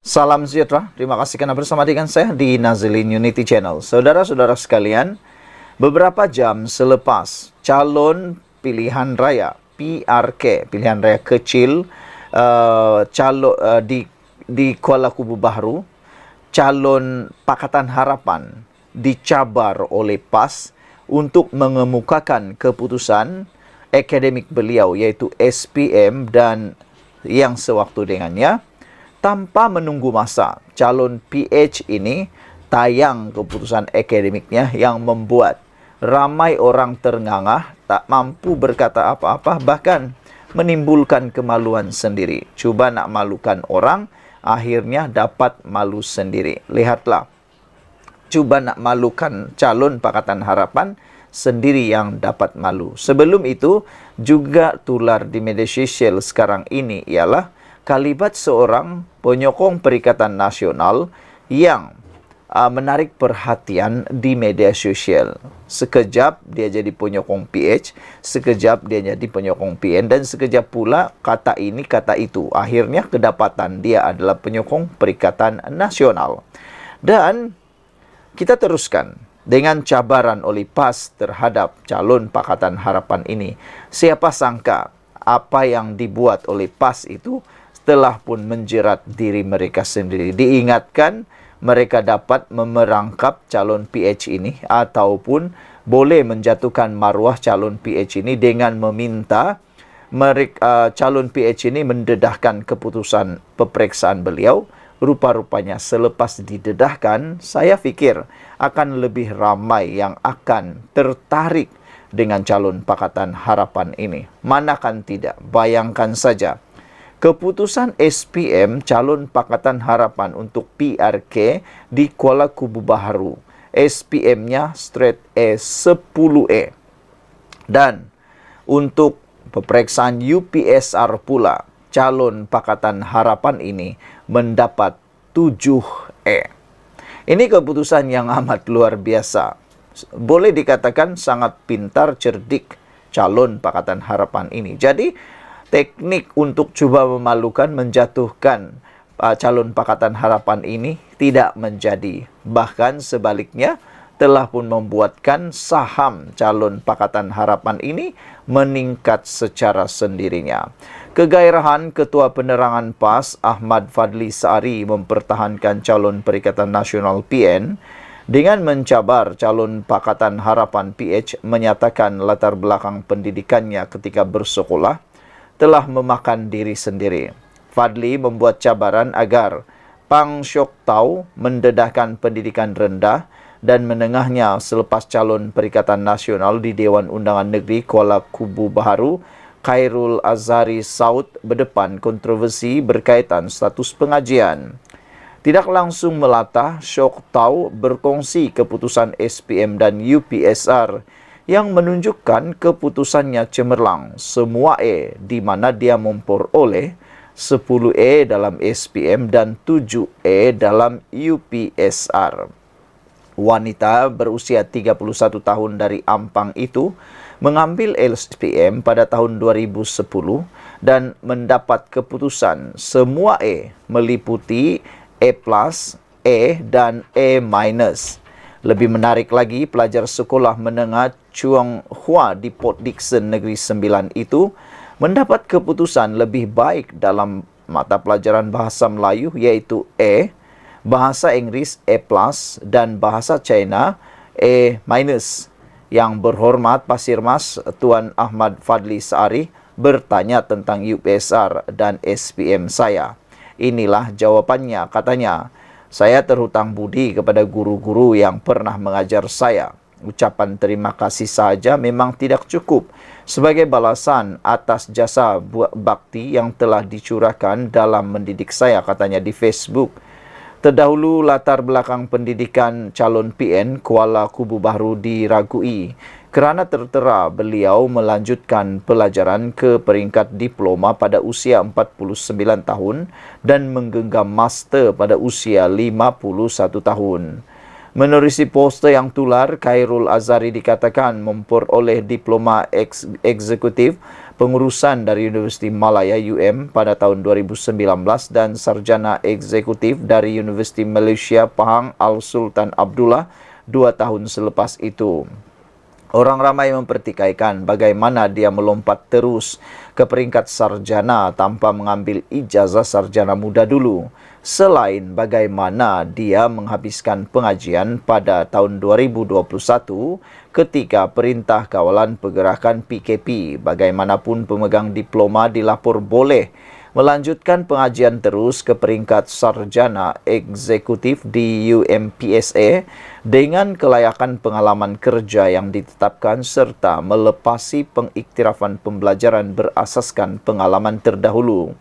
Salam sejahtera, terima kasih karena bersama dengan saya di Nazilin Unity Channel. Saudara-saudara sekalian, beberapa jam selepas calon pilihan raya PRK, pilihan raya kecil di Kuala Kubu Baharu, calon Pakatan Harapan dicabar oleh PAS untuk mengemukakan keputusan akademik beliau yaitu SPM dan yang sewaktu dengannya. Tanpa menunggu masa, calon PH ini tayang keputusan akademiknya yang membuat ramai orang terngangah, tak mampu berkata apa-apa, bahkan menimbulkan kemaluan sendiri. Cuba nak malukan orang, akhirnya dapat malu sendiri. Lihatlah, cuba nak malukan calon Pakatan Harapan, sendiri yang dapat malu. Sebelum itu, juga tular di media sosial sekarang ini ialah kalimat seorang penyokong Perikatan Nasional yang menarik perhatian di media sosial. Sekejap dia jadi penyokong PH, sekejap dia jadi penyokong PN, dan sekejap pula kata ini, kata itu. Akhirnya kedapatan dia adalah penyokong Perikatan Nasional. Dan kita teruskan dengan cabaran oleh PAS terhadap calon Pakatan Harapan ini. Siapa sangka apa yang dibuat oleh PAS itu telah pun menjerat diri mereka sendiri. Diingatkan mereka dapat memerangkap calon PH ini ataupun boleh menjatuhkan maruah calon PH ini dengan meminta calon PH ini mendedahkan keputusan peperiksaan beliau. Rupa-rupanya selepas didedahkan, saya fikir akan lebih ramai yang akan tertarik dengan calon Pakatan Harapan ini. Manakan tidak, bayangkan saja. Keputusan SPM calon Pakatan Harapan untuk PRK di Kuala Kubu Baharu. SPM-nya straight A 10E. Dan untuk peperiksaan UPSR pula, calon Pakatan Harapan ini mendapat 7E. Ini keputusan yang amat luar biasa. Boleh dikatakan sangat pintar, cerdik calon Pakatan Harapan ini. Jadi, teknik untuk coba memalukan, menjatuhkan calon Pakatan Harapan ini tidak menjadi. Bahkan sebaliknya, telah pun membuatkan saham calon Pakatan Harapan ini meningkat secara sendirinya. Kegairahan Ketua Penerangan PAS Ahmad Fadli Saari mempertahankan calon Perikatan Nasional PN dengan mencabar calon Pakatan Harapan PH, menyatakan latar belakang pendidikannya ketika bersekolah telah memakan diri sendiri. Fadli membuat cabaran agar Pang Syok Tau mendedahkan pendidikan rendah dan menengahnya selepas calon Perikatan Nasional di Dewan Undangan Negeri Kuala Kubu Baharu, Khairul Azhari Saud berdepan kontroversi berkaitan status pengajian. Tidak langsung melata, Syok Tau berkongsi keputusan SPM dan UPSR yang menunjukkan keputusannya cemerlang, semua E, di mana dia memperoleh 10E dalam SPM dan 7E dalam UPSR. Wanita berusia 31 tahun dari Ampang itu mengambil SPM pada tahun 2010 dan mendapat keputusan semua E, meliputi E+, E, dan E-. Lebih menarik lagi, pelajar sekolah menengah Chuang Hua di Port Dickson Negeri Sembilan itu mendapat keputusan lebih baik dalam mata pelajaran Bahasa Melayu iaitu E, Bahasa Inggeris E+, dan Bahasa China E-. Yang berhormat Pasir Mas Tuan Ahmad Fadli Saari bertanya tentang UPSR dan SPM saya. Inilah jawabannya, katanya. Saya terhutang budi kepada guru-guru yang pernah mengajar saya. Ucapan terima kasih saja memang tidak cukup sebagai balasan atas jasa bakti yang telah dicurahkan dalam mendidik saya, katanya di Facebook. Terdahulu latar belakang pendidikan calon PN Kuala Kubu Baharu diragui kerana tertera beliau melanjutkan pelajaran ke peringkat diploma pada usia 49 tahun dan menggenggam master pada usia 51 tahun. Menerusi poster yang tular, Khairul Azhari dikatakan memperoleh diploma eksekutif pengurusan dari Universiti Malaya UM pada tahun 2019 dan sarjana eksekutif dari Universiti Malaysia Pahang Al Sultan Abdullah 2 tahun selepas itu. Orang ramai mempertikaikan bagaimana dia melompat terus ke peringkat sarjana tanpa mengambil ijazah sarjana muda dulu. Selain bagaimana dia menghabiskan pengajian pada tahun 2021 ketika Perintah Kawalan Pergerakan PKP, bagaimanapun pemegang diploma dilapor boleh melanjutkan pengajian terus ke peringkat sarjana eksekutif di UMPSA dengan kelayakan pengalaman kerja yang ditetapkan serta melepasi pengiktirafan pembelajaran berasaskan pengalaman terdahulu.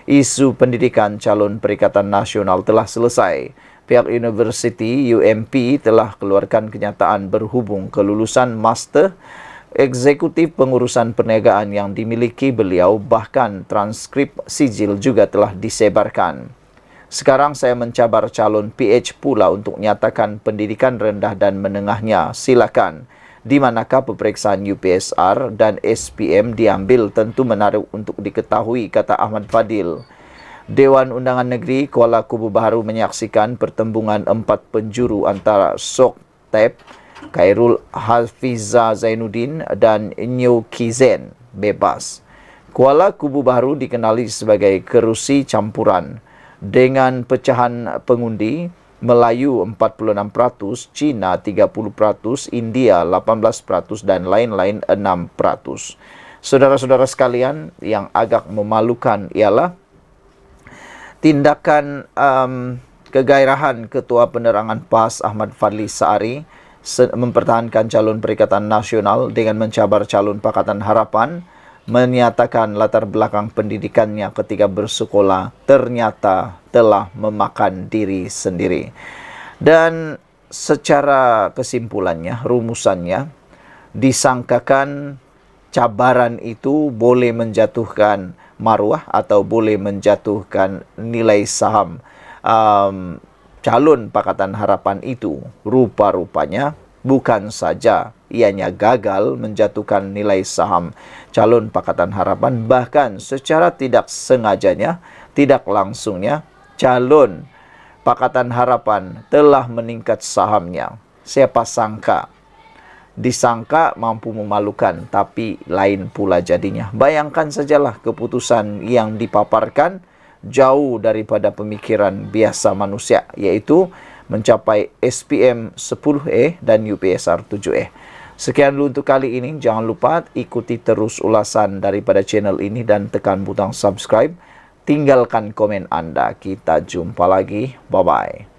Isu pendidikan calon Perikatan Nasional telah selesai. Pihak Universiti UMP telah keluarkan kenyataan berhubung kelulusan Master Eksekutif Pengurusan Perniagaan yang dimiliki beliau, bahkan transkrip sijil juga telah disebarkan. Sekarang saya mencabar calon PH pula untuk nyatakan pendidikan rendah dan menengahnya. Silakan. Di manakah peperiksaan UPSR dan SPM diambil tentu menarik untuk diketahui, kata Ahmad Fadil. Dewan Undangan Negeri Kuala Kubu Baharu menyaksikan pertembungan 4 penjuru antara Sok Tep, Khairul Hafiza Zainuddin dan Nyo Kizen bebas. Kuala Kubu Baharu dikenali sebagai kerusi campuran dengan pecahan pengundi Melayu 46%, Cina 30%, India 18% dan lain-lain 6%. Saudara-saudara sekalian, yang agak memalukan ialah tindakan kegairahan Ketua Penerangan PAS Ahmad Fadli Saari mempertahankan calon Perikatan Nasional dengan mencabar calon Pakatan Harapan, menyatakan latar belakang pendidikannya ketika bersekolah ternyata telah memakan diri sendiri. Dan secara kesimpulannya, rumusannya, disangkakan cabaran itu boleh menjatuhkan maruah atau boleh menjatuhkan nilai saham calon Pakatan Harapan itu. Rupa-rupanya bukan saja ianya gagal menjatuhkan nilai saham calon Pakatan Harapan, bahkan secara tidak sengajanya, tidak langsungnya, calon Pakatan Harapan telah meningkat sahamnya. Siapa sangka? Disangka mampu memalukan, tapi lain pula jadinya. Bayangkan sajalah keputusan yang dipaparkan jauh daripada pemikiran biasa manusia, yaitu mencapai SPM 10E dan UPSR 7E. Sekian dulu untuk kali ini. Jangan lupa ikuti terus ulasan daripada channel ini dan tekan butang subscribe. Tinggalkan komen Anda. Kita jumpa lagi. Bye-bye.